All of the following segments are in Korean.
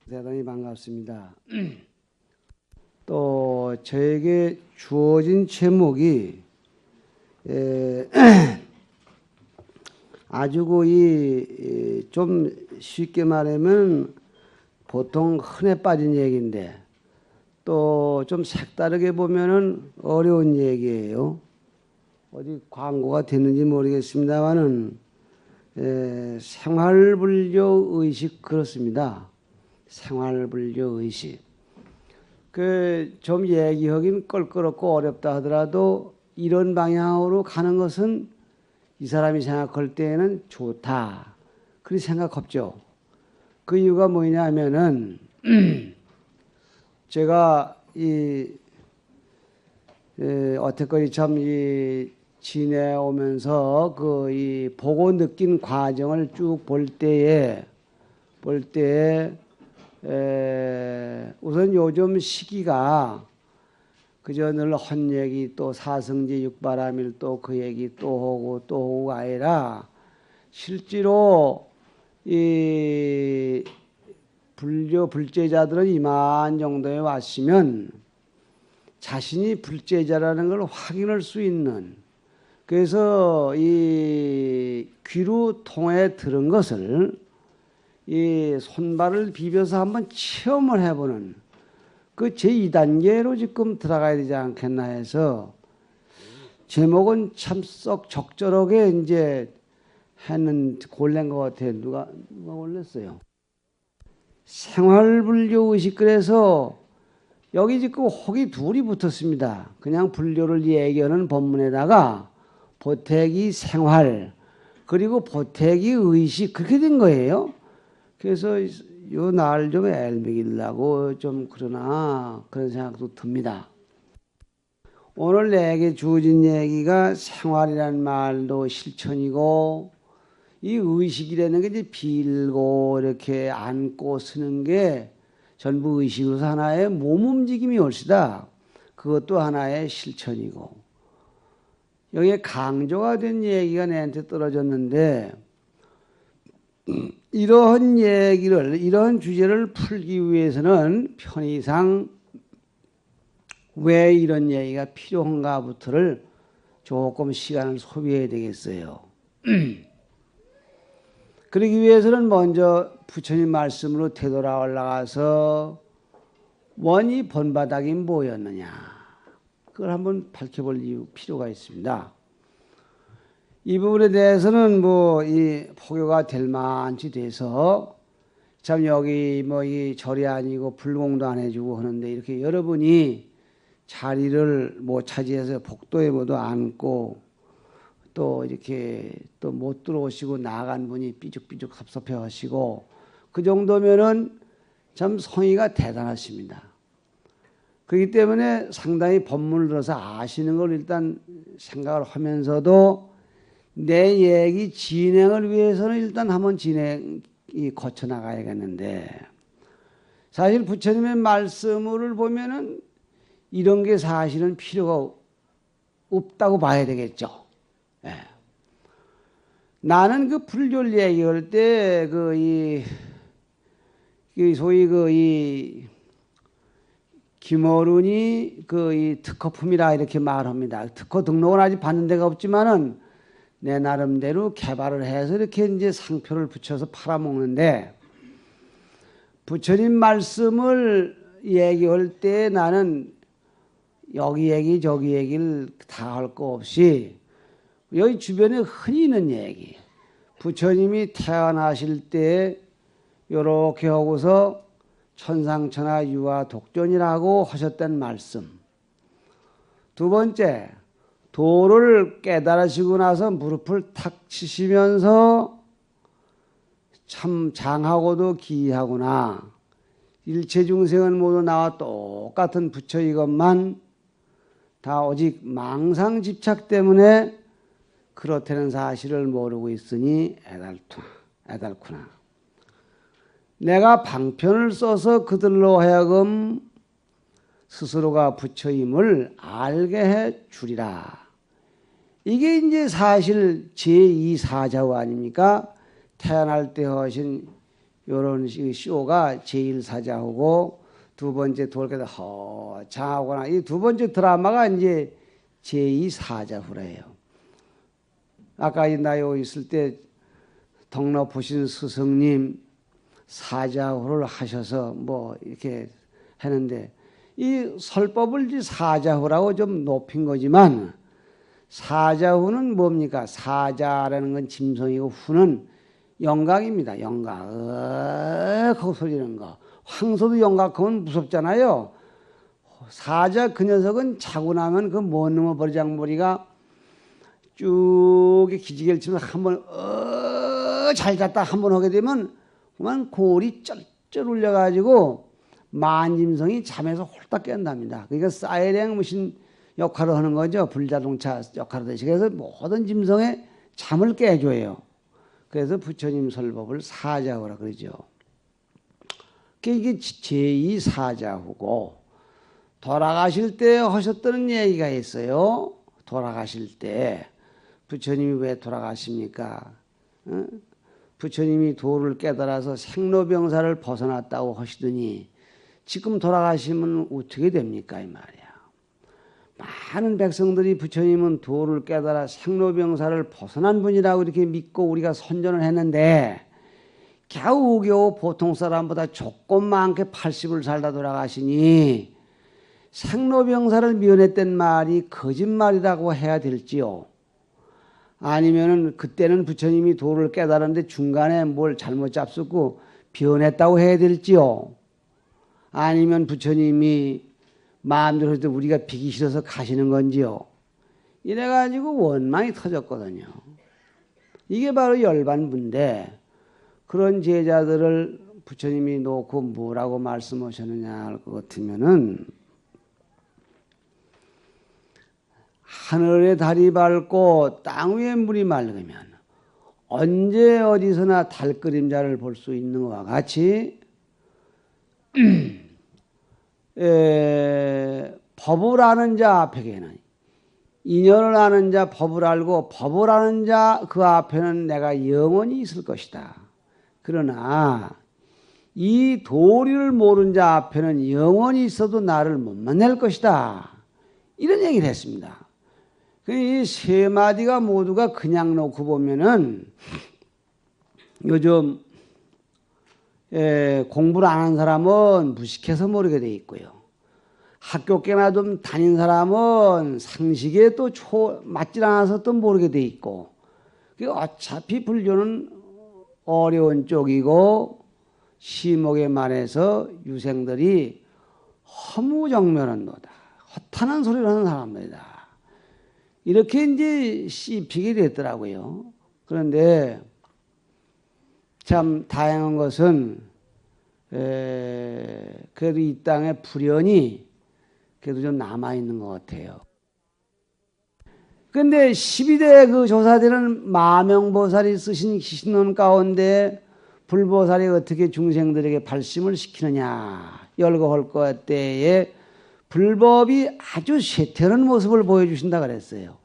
대단히 반갑습니다. 또 저에게 주어진 제목이 아주 좀 쉽게 말하면 보통 흔해 빠진 얘기인데 또 좀 색다르게 보면은 어려운 얘기예요. 어디 광고가 됐는지 모르겠습니다만은 생활불교 의식 그렇습니다. 생활불교 의식. 좀 얘기하긴 껄끄럽고 어렵다 하더라도 이런 방향으로 가는 것은 이 사람이 생각할 때에는 좋다. 그렇게 생각했죠. 그 이유가 뭐냐 하면은 제가 어태거리 참 지내오면서 보고 느낀 과정을 쭉 볼 때에 우선 요즘 시기가 그저 늘 헛얘기 또 사성제 육바라밀 또 그 얘기 또 하고가 아니라 실제로 이 불교 불제자들은 이만 정도에 왔으면 자신이 불제자라는 걸 확인할 수 있는, 그래서 이 귀로 통해 들은 것을 이 손발을 비벼서 한번 체험을 해보는 그 제2단계로 지금 들어가야 되지 않겠나 해서 제목은 참 썩 적절하게 이제 하는 골낸 것 같아요. 누가 올렸어요? 생활불교 의식. 그래서 여기 지금 혹이 둘이 붙었습니다. 그냥 불교를 얘기하는 본문에다가 보태기 생활 그리고 보태기 의식 그렇게 된 거예요. 그래서 요 날 좀 엘먹이려고 좀 그러나 그런 생각도 듭니다. 오늘 내게 주어진 얘기가 생활이라는 말도 실천이고 이 의식이라는 게 이제 빌고 이렇게 앉고 쓰는 게 전부 의식으로서 하나의 몸 움직임이 올시다. 그것도 하나의 실천이고 여기에 강조가 된 얘기가 내한테 떨어졌는데 이러한 주제를 풀기 위해서는 편의상 왜 이런 얘기가 필요한가부터를 조금 시간을 소비해야 되겠어요. 그러기 위해서는 먼저 부처님 말씀으로 되돌아 올라가서 원이 본바닥이 뭐였느냐 그걸 한번 밝혀볼 필요가 있습니다. 이 부분에 대해서는 이 포교가 될 만치 돼서 참 여기 이 절이 아니고 불공도 안 해주고 하는데 이렇게 여러분이 자리를 못 차지해서 복도에 모두 앉고 또 이렇게 또 못 들어오시고 나간 분이 삐죽삐죽 섭섭해 하시고 그 정도면은 참 성의가 대단하십니다. 그렇기 때문에 상당히 법문을 들어서 아시는 걸 일단 생각을 하면서도 내 얘기 진행을 위해서는 일단 한번 거쳐 나가야겠는데 사실 부처님의 말씀을 보면은 이런 게 사실은 필요가 없다고 봐야 되겠죠. 예. 나는 그 불교를 얘기할 때 소위 김어른이 이 특허품이라 이렇게 말합니다. 특허 등록은 아직 받는 데가 없지만은 내 나름대로 개발을 해서 이렇게 이제 상표를 붙여서 팔아먹는데 부처님 말씀을 얘기할 때 나는 여기 얘기 저기 얘기를 다 할 거 없이 여기 주변에 흔히 있는 얘기 부처님이 태어나실 때 요렇게 하고서 천상천하 유아 독존이라고 하셨던 말씀. 두 번째 도를 깨달으시고 나서 무릎을 탁 치시면서 참 장하고도 기이하구나. 일체 중생은 모두 나와 똑같은 부처 이것만 다 오직 망상 집착 때문에 그렇다는 사실을 모르고 있으니 애달구나. 내가 방편을 써서 그들로 하여금 스스로가 부처임을 알게 해 주리라. 이게 이제 사실 제2사자우 아닙니까? 태어날 때 하신 요런 쇼가 제1사자후고 두 번째 돌게도 허창하거나 이 두 번째 드라마가 이제 제2사자후래요. 아까 이 나요 있을 때 덕로 보신 스승님 사자후를 하셔서 뭐 이렇게 했는데 이 설법을 사자후라고 좀 높인 거지만 사자후는 뭡니까? 사자라는 건 짐승이고 후는 영각입니다. 영각. 하고 소리는 거. 황소도 영각하면 무섭잖아요. 사자 그 녀석은 자고 나면 그 못 넘어 버리장머리가 쭉 기지개를 치면서 한번 잘 잤다 한번 하게 되면 그만 골이 쩔쩔 울려가지고 만짐승이 잠에서 홀딱 깬답니다. 그러니까 사이렌 무슨 역할을 하는 거죠. 불자동차 역할을 하듯이. 그래서 모든 짐승의 잠을 깨줘요. 그래서 부처님 설법을 사자후라 그러죠. 이게 제2사자후고 돌아가실 때 하셨다는 얘기가 있어요. 돌아가실 때 부처님이 왜 돌아가십니까? 부처님이 도를 깨달아서 생로병사를 벗어났다고 하시더니 지금 돌아가시면 어떻게 됩니까? 이 말이야. 많은 백성들이 부처님은 도를 깨달아 생로병사를 벗어난 분이라고 이렇게 믿고 우리가 선전을 했는데 겨우겨우 보통 사람보다 조금 많게 80을 살다 돌아가시니 생로병사를 면했던 말이 거짓말이라고 해야 될지요? 아니면은 그때는 부처님이 도를 깨달았는데 중간에 뭘 잘못 잡수고 변했다고 해야 될지요? 아니면 부처님이 마음대로 해도 우리가 비기 싫어서 가시는 건지요? 이래가지고 원망이 터졌거든요. 이게 바로 열반부인데 그런 제자들을 부처님이 놓고 뭐라고 말씀하셨느냐 할 것 같으면은 하늘에 달이 밝고 땅 위에 물이 맑으면 언제 어디서나 달 그림자를 볼 수 있는 것과 같이 법을 아는 자 앞에는 인연을 아는 자 법을 알고 법을 아는 자 그 앞에는 내가 영원히 있을 것이다. 그러나 이 도리를 모르는 자 앞에는 영원히 있어도 나를 못 만날 것이다. 이런 얘기를 했습니다. 이 세 마디가 모두가 그냥 놓고 보면은 요즘 공부를 안 한 사람은 무식해서 모르게 돼 있고요. 학교 꽤나 좀 다닌 사람은 상식에 또 맞질 않아서 또 모르게 돼 있고. 어차피 불교는 어려운 쪽이고 시목에 말해서 유생들이 허무정면한도다. 허탄한 소리를 하는 사람들이다. 이렇게 이제 씹히게 됐더라고요. 그런데 참 다행한 것은 그래도 이 땅에 불연이 그래도 좀 남아있는 것 같아요. 그런데 12대 그 조사되는 마명보살이 쓰신 기신론 가운데 불보살이 어떻게 중생들에게 발심을 시키느냐 열거할 것 때에 불법이 아주 쇠퇴하는 모습을 보여주신다 그랬어요.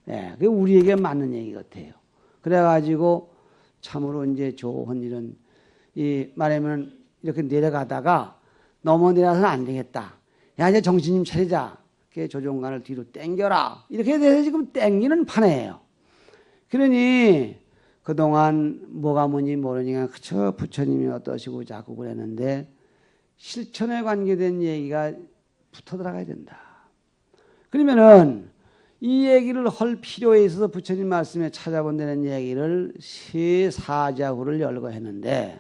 예, 그게 우리에게 맞는 얘기 같아요. 그래가지고 참으로 이제 좋은 일은 말하면 이렇게 내려가다가 너무 내려서는 안 되겠다. 야 이제 정신님 차리자. 조종관을 뒤로 땡겨라. 이렇게 돼서 지금 땡기는 판이에요. 그러니 그동안 뭐가 뭔지 모르니까 그저 부처님이 어떠시고 자꾸 그랬는데 실천에 관계된 얘기가 붙어 들어가야 된다. 그러면은 이 얘기를 할 필요에 있어서 부처님 말씀에 찾아본다는 얘기를 세 사자후를 열거 했는데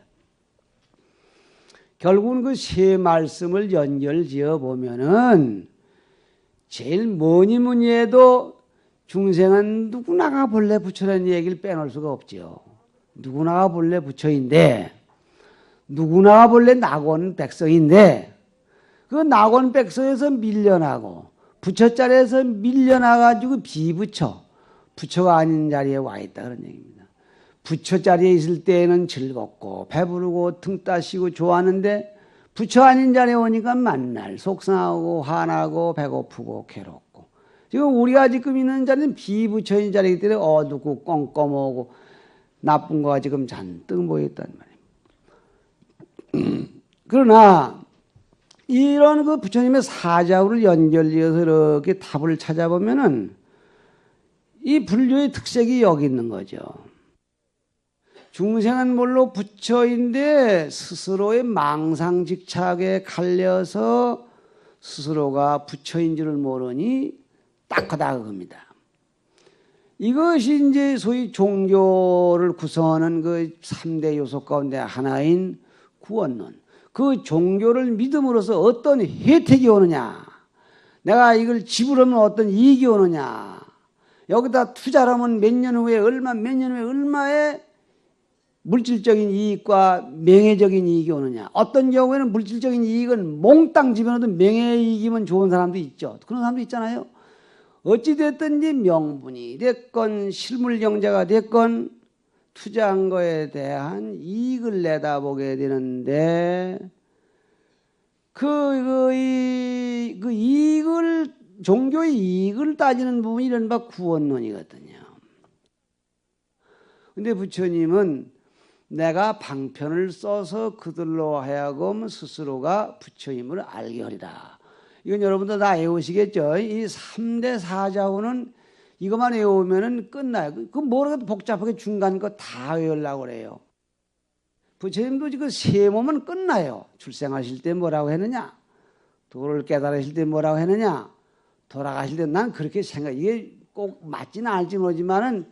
결국은 그 세 말씀을 연결지어 보면은 제일 뭐니 뭐니 해도 중생은 누구나가 본래 부처라는 얘기를 빼놓을 수가 없지요. 누구나가 본래 부처인데 누구나가 본래 낙원 백성인데 그 낙원 백성에서 밀려나고 부처 자리에서 밀려나가지고 비부처 부처가 아닌 자리에 와 있다 그런 얘기입니다. 부처 자리에 있을 때에는 즐겁고 배부르고 등 따시고 좋아하는데 부처 아닌 자리에 오니까 만날 속상하고 화나고 배고프고 괴롭고 지금 우리가 지금 있는 자리는 비부처인 자리이기 때문에 어둡고 껌껌하고 나쁜 거가 지금 잔뜩 모여있단 말입니다. 그러나 이런 그 부처님의 사자우를 연결지어서 이렇게 답을 찾아보면은 이 불교의 특색이 여기 있는 거죠. 중생은 물론 부처인데 스스로의 망상직착에 갈려서 스스로가 부처인 줄을 모르니 딱하다 그겁니다. 이것이 이제 소위 종교를 구성하는 그 3대 요소 가운데 하나인 구원론. 그 종교를 믿음으로써 어떤 혜택이 오느냐, 내가 이걸 지불하면 어떤 이익이 오느냐, 여기다 투자를 하면 몇 년 후에 얼마의 물질적인 이익과 명예적인 이익이 오느냐. 어떤 경우에는 물질적인 이익은 몽땅 집어넣어도 명예이익이면 좋은 사람도 있죠. 그런 사람도 있잖아요. 어찌됐든지 명분이 됐건 실물경제가 됐건 투자한 거에 대한 이익을 내다보게 되는데 그 이익을, 종교의 이익을 따지는 부분이 이른바 구원론이거든요. 근데 부처님은 내가 방편을 써서 그들로 하여금 스스로가 부처임을 알게 하리라. 이건 여러분도 다 외우시겠죠? 이 3대 사자후는 이것만 외우면은 끝나요. 그 뭐라도 복잡하게 중간 거 다 외우려고 그래요. 부처님도 지금 세 몸은 끝나요. 출생하실 때 뭐라고 했느냐? 도를 깨달으실 때 뭐라고 했느냐? 돌아가실 때 난 그렇게 이게 꼭 맞지는 않을지 모르지만은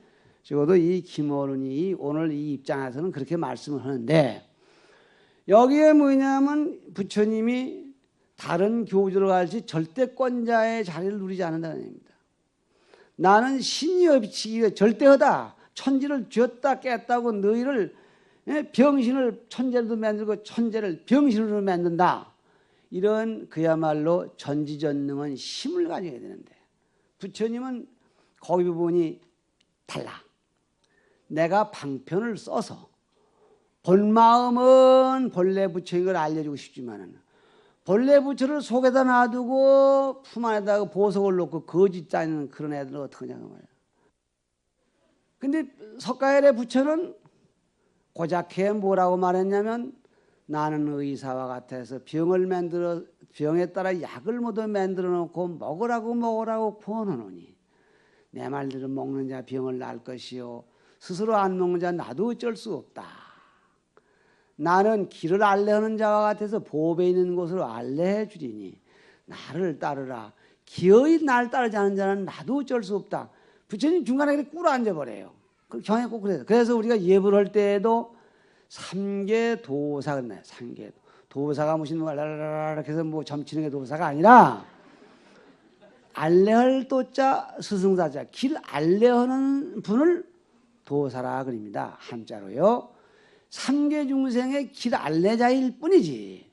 적어도 이 김어른이 오늘 이 입장에서는 그렇게 말씀을 하는데 여기에 뭐냐면 부처님이 다른 교주로 갈지 절대권자의 자리를 누리지 않는다는 얘기입니다. 나는 신이 없이 절대하다. 천지를 쥐었다 깼다고 너희를 병신을 천재로 만들고 천재를 병신으로 만든다. 이런 그야말로 전지전능한 힘을 가져야 되는데 부처님은 거기 부분이 달라. 내가 방편을 써서 본 마음은 본래 부처님을 알려주고 싶지만은 본래 부처를 속에다 놔두고 품 안에다가 보석을 놓고 거짓 짜는 그런 애들은 어떡하냐고 말이야. 근데 석가열의 부처는 고작해 뭐라고 말했냐면 나는 의사와 같아서 병에 따라 약을 모두 만들어 놓고 먹으라고 권하노니 내 말대로 먹는 자 병을 날 것이요 스스로 안 먹는 자 나도 어쩔 수 없다. 나는 길을 알레하는 자와 같아서 보배 있는 곳으로 알레해 주리니 나를 따르라. 기어이 날 따르지 않은 자는 나도 어쩔 수 없다. 부처님 중간에 꿇어 앉아버려요. 경에 꼭 그래요. 그래서 우리가 예불 할 때에도 삼계 도사가 있나요? 삼계 도사가 무슨 라라라라 해서 뭐 점치는 게 도사가 아니라 알레할 도자 스승사자 길 알레하는 분을 도사라 그립니다. 한자로요. 삼계 중생의 길 알레자일 뿐이지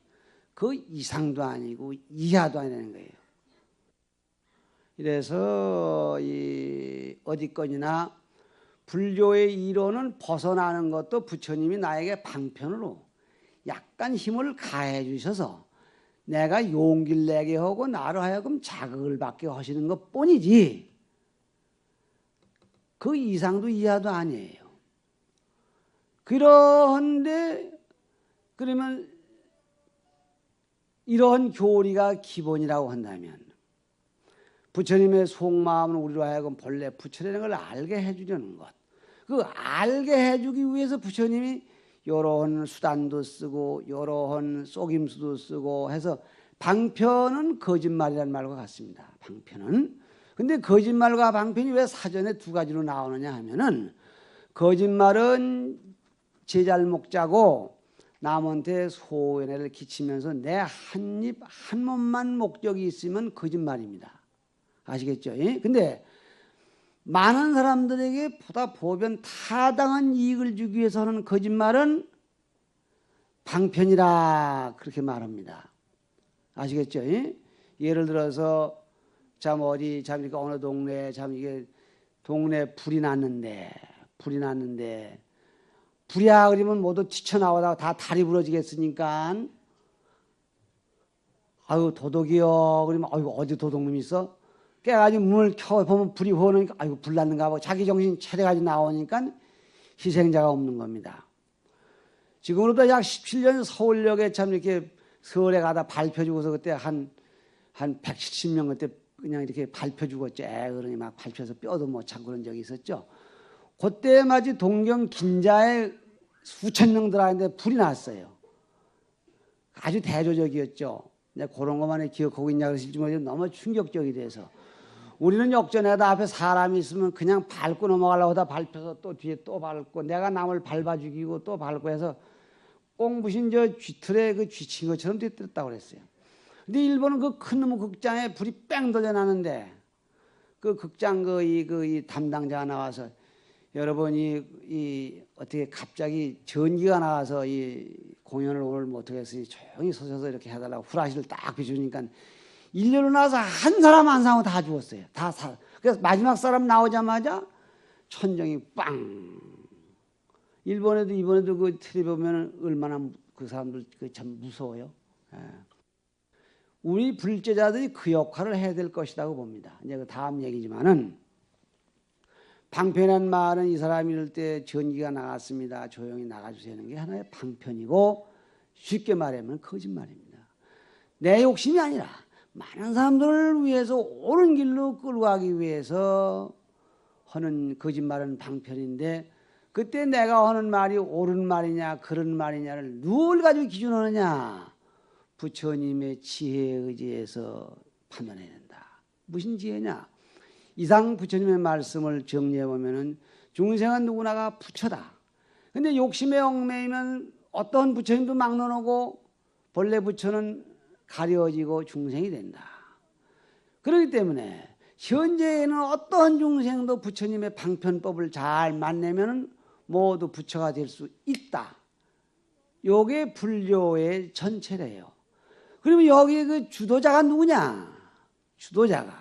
그 이상도 아니고 이하도 아니라는 거예요. 그래서 이 어디건이나 불교의 이론은 벗어나는 것도 부처님이 나에게 방편으로 약간 힘을 가해 주셔서 내가 용기를 내게 하고 나로 하여금 자극을 받게 하시는 것 뿐이지 그 이상도 이하도 아니에요. 그런데 그러면 이런 교리가 기본이라고 한다면 부처님의 속마음을 우리로 하여금 본래 부처라는 걸 알게 해주려는 것. 그 알게 해주기 위해서 부처님이 여러한 수단도 쓰고 여러한 속임수도 쓰고 해서 방편은 거짓말이라는 말과 같습니다. 방편은. 근데 거짓말과 방편이 왜 사전에 두 가지로 나오느냐 하면은 거짓말은 제자를 목자고 남한테 소연해를 끼치면서 내 한 입 한 몸만 목적이 있으면 거짓말입니다. 아시겠죠? 근데 많은 사람들에게 보다 보변 타당한 이익을 주기 위해서 하는 거짓말은 방편이라 그렇게 말합니다. 아시겠죠? 예를 들어서 참 어디 참 이렇게 어느 동네에 참 이게 동네 불이 났는데 불이야 그러면 모두 튀쳐나오다가 다 다리 부러지겠으니까 아유 도둑이요 그러면 아유 어디 도둑놈이 있어? 깨가지고 문을 켜보면 불이 흐르니까 아이고 불 났는가 하고 자기 정신 차려가지고 나오니까 희생자가 없는 겁니다. 지금으로부터 약 17년 서울역에 참 이렇게 서울에 가다 발표주고서 그때 한 170명 그때 그냥 이렇게 발표주고 쨍그러니 막 발표해서 뼈도 못 차고 그런 적이 있었죠. 그때 마치 동경 긴자에 수천 명 들어왔는데 불이 났어요. 아주 대조적이었죠. 그런 것만에 기억하고 있냐 그러실지 모르겠는데 너무 충격적이 돼서 우리는 역전에다 앞에 사람이 있으면 그냥 밟고 넘어가려고 하다 밟혀서 또 뒤에 또 밟고 내가 남을 밟아 죽이고 또 밟고 해서 꽁부신 저 쥐틀에 그 쥐친 것처럼 뒤뜰었다고 그랬어요. 근데 일본은 그 큰 놈의 극장에 불이 뺑 터져 나는데 그 극장 이 담당자가 나와서 여러분이 이 어떻게 갑자기 전기가 나와서 이 공연을 오늘 못하겠으니 조용히 서셔서 이렇게 해달라고 후라시를 딱 비추니까 일렬로 나와서 한 사람 안 사고 다 죽었어요. 그래서 마지막 사람 나오자마자 천정이 빵. 일본에도 이번에도 그 텔레비 보면 얼마나 그 사람들 참 무서워요. 예. 우리 불제자들이 그 역할을 해야 될 것이라고 봅니다. 이제 그 다음 얘기지만은 방편이라는 말은 이 사람이 이럴 때 전기가 나갔습니다. 조용히 나가주세요 하는 게 하나의 방편이고 쉽게 말하면 거짓말입니다. 내 욕심이 아니라 많은 사람들을 위해서 옳은 길로 끌고 가기 위해서 하는 거짓말은 방편인데 그때 내가 하는 말이 옳은 말이냐 그런 말이냐를 누굴 가지고 기준하느냐. 부처님의 지혜에 의지해서 판단해야 된다. 무슨 지혜냐. 이상 부처님의 말씀을 정리해 보면은 중생은 누구나가 부처다. 근데 욕심에 얽매이면 어떤 부처님도 막론하고 본래 부처는 가려지고 중생이 된다. 그렇기 때문에 현재에는 어떤 중생도 부처님의 방편법을 잘 만나면 모두 부처가 될 수 있다. 요게 불교의 전체래요. 그러면 여기 그 주도자가 누구냐? 주도자가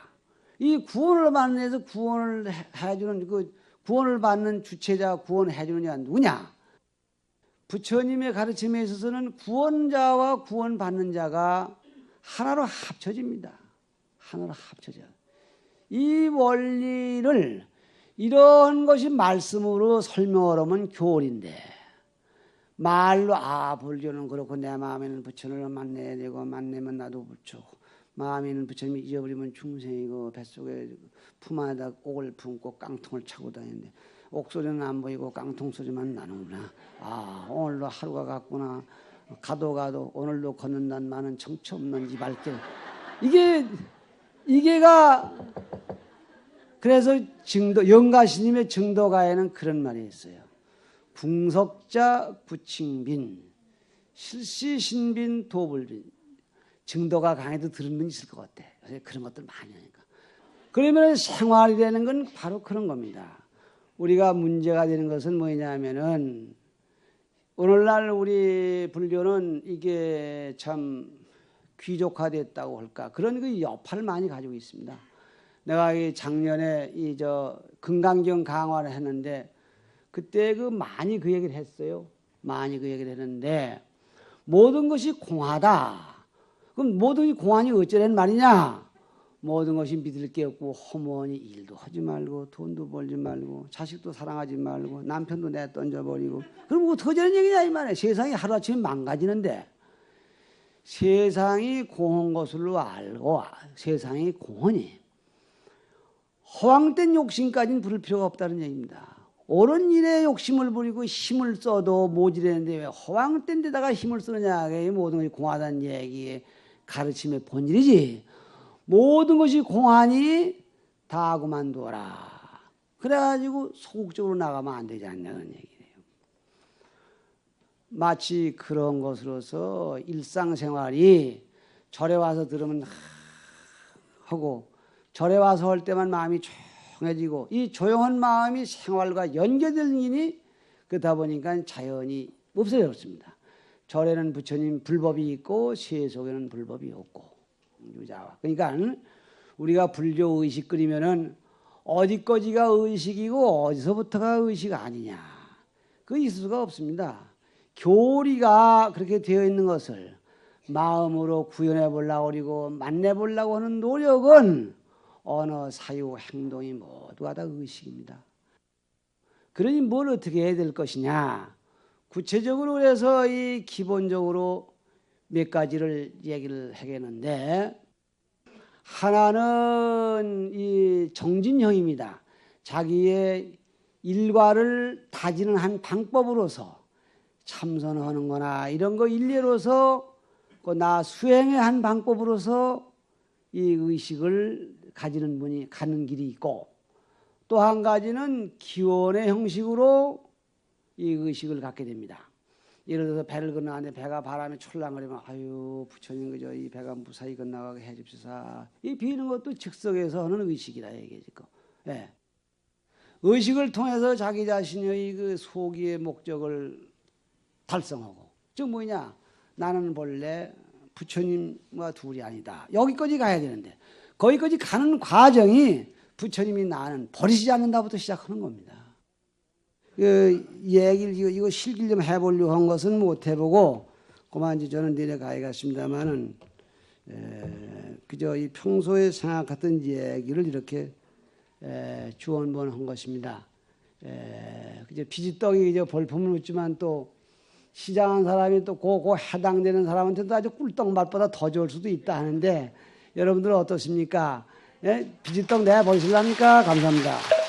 이 구원을 받는 데서 구원을 해주는 그 구원을 받는 주체자 구원해주는 자가 누구냐? 부처님의 가르침에 있어서는 구원자와 구원받는 자가 하나로 합쳐집니다. 하나로 합쳐져. 이 원리를 이런 것이 말씀으로 설명하려면 교리인데 말로 불교는 그렇고 내 마음에는 부처를 만나야 되고 만나면 나도 부처고 마음에는 부처님이 잊어버리면 중생이고 뱃속에 품 안에다 옥을 품고 깡통을 차고 다니는데 옥소리는 안 보이고 깡통 소리만 나는구나. 오늘도 하루가 갔구나. 가도 오늘도 걷는단 많은 정처 없는 이 발길. 이게가 그래서 영가스님의 증도가에는 그런 말이 있어요. 궁석자 구칭빈 실시신빈 도불빈. 증도가 강해도 들은 분 있을 것 같아. 그런 것들 많이 하니까. 그러면 생활이라는 건 바로 그런 겁니다. 우리가 문제가 되는 것은 뭐냐면은 오늘날 우리 불교는 이게 참 귀족화됐다고 할까 그런 그 여파를 많이 가지고 있습니다. 내가 작년에 금강경 강화를 했는데 그때 많이 그 얘기를 했어요. 많이 그 얘기를 했는데 모든 것이 공하다. 그럼 모든 것이 공하니 어쩌라는 말이냐? 모든 것이 믿을 게 없고 허무하니 일도 하지 말고 돈도 벌지 말고 자식도 사랑하지 말고 남편도 내 던져버리고 그럼 어떡하자는 얘기냐 이 말이야. 세상이 하루아침에 망가지는데 세상이 공한 것으로 알고 세상이 공하니 허황된 욕심까지는 부릴 필요가 없다는 얘기입니다. 옳은 일에 욕심을 부리고 힘을 써도 모자라는데 왜 허황된 데다가 힘을 쓰느냐. 모든 것이 공하다는 얘기의 가르침의 본질이지. 모든 것이 공하니 다 그만둬라. 그래가지고 소극적으로 나가면 안 되지 않냐는 얘기예요. 마치 그런 것으로서 일상생활이 절에 와서 들으면 하고 절에 와서 할 때만 마음이 조용해지고 이 조용한 마음이 생활과 연결된 일이 그러다 보니까 자연이 없어졌습니다. 절에는 부처님 불법이 있고 세속에는 불법이 없고 유자와. 그러니까 우리가 불교 의식 그리면은 어디까지가 의식이고 어디서부터가 의식 아니냐. 그 있을 수가 없습니다. 교리가 그렇게 되어 있는 것을 마음으로 구현해 보려고 그리고 만내 보려고 하는 노력은 언어, 사유, 행동이 모두가 다 의식입니다. 그러니 뭘 어떻게 해야 될 것이냐. 구체적으로 그래서 이 기본적으로 몇 가지를 얘기를 하겠는데, 하나는 이 정진형입니다. 자기의 일과를 다지는 한 방법으로서 참선하는 거나 이런 거 일례로서 나 수행의 한 방법으로서 이 의식을 가지는 분이 가는 길이 있고, 또 한 가지는 기원의 형식으로 이 의식을 갖게 됩니다. 예를 들어서 배를 건너는데 배가 바람에 출랑거리면 아유 부처님 그저 이 배가 무사히 건너가게 해줍시사. 이 비는 것도 즉석에서 하는 의식이다 이게 지금. 예. 의식을 통해서 자기 자신의 그 소기의 목적을 달성하고, 즉 뭐냐, 나는 본래 부처님과 둘이 아니다. 여기까지 가야 되는데 거기까지 가는 과정이 부처님이 나는 버리지 않는다부터 시작하는 겁니다. 그 얘기를 이거 실기를 좀 해보려고 한 것은 못 해보고 그만 이제 저는 내려가야겠습니다만은 그저 이 평소에 생각했던 얘기를 이렇게 주원번한 것입니다. 그저 비지떡이 이제 벌품을 묻지만 또 시장한 사람이 또 그 해당되는 사람한테도 아주 꿀떡맛보다 더 좋을 수도 있다 하는데 여러분들은 어떻습니까? 비지떡 내버리실랍니까? 감사합니다.